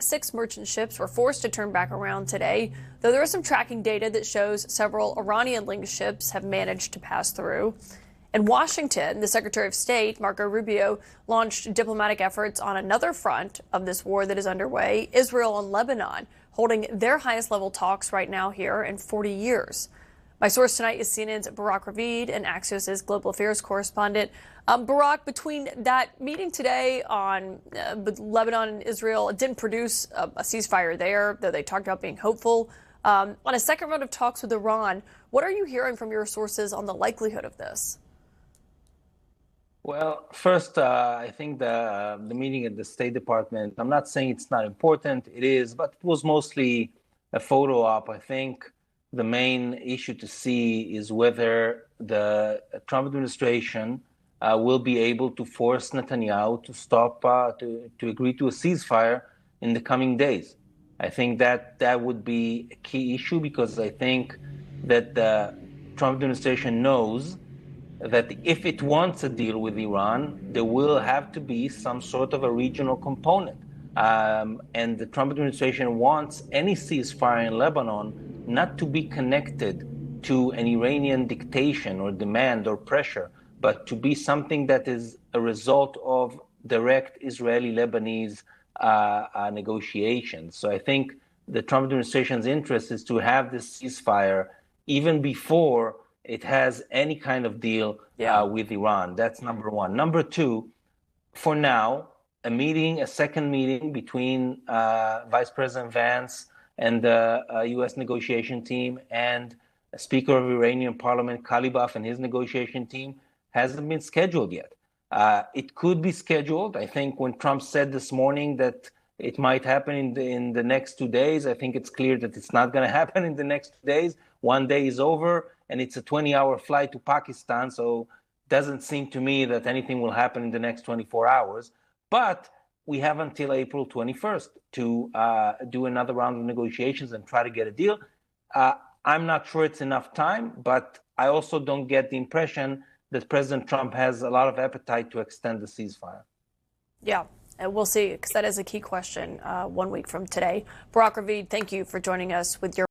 6 merchant ships were forced to turn back around today, though there is some tracking data that shows several Iranian-linked ships have managed to pass through. In Washington, the Secretary of State, Marco Rubio, launched diplomatic efforts on another front of this war that is underway, Israel and Lebanon, holding their highest-level talks right now here in 40 years. My source tonight is CNN's Barak Ravid and Axios' global affairs correspondent. Barak, between that meeting today on Lebanon and Israel, it didn't produce a ceasefire there, though they talked about being hopeful. On a second round of talks with Iran, what are you hearing from your sources on the likelihood of this? Well, first, I think the meeting at the State Department, I'm not saying it's not important, it is, but it was mostly a photo op. I think the main issue to see is whether the Trump administration will be able to force Netanyahu to stop, to agree to a ceasefire in the coming days. I think that would be a key issue, because I think that the Trump administration knows that if it wants a deal with Iran, there will have to be some sort of a regional component. And the Trump administration wants any ceasefire in Lebanon not to be connected to an Iranian dictation or demand or pressure, but to be something that is a result of direct Israeli-Lebanese negotiations. So I think the Trump administration's interest is to have this ceasefire even before it has any kind of deal with Iran. That's number one. Number two, for now, a second meeting between Vice President Vance and the U.S. negotiation team and Speaker of Iranian Parliament, Kalibaf, and his negotiation team hasn't been scheduled yet. It could be scheduled. I think when Trump said this morning that it might happen in the next 2 days, I think it's clear that it's not going to happen in the next 2 days. One day is over, and it's a 20-hour flight to Pakistan, so it doesn't seem to me that anything will happen in the next 24 hours. But we have until April 21st to do another round of negotiations and try to get a deal. I'm not sure it's enough time, but I also don't get the impression that President Trump has a lot of appetite to extend the ceasefire. Yeah, and we'll see, because that is a key question 1 week from today. Barak Ravid, thank you for joining us with your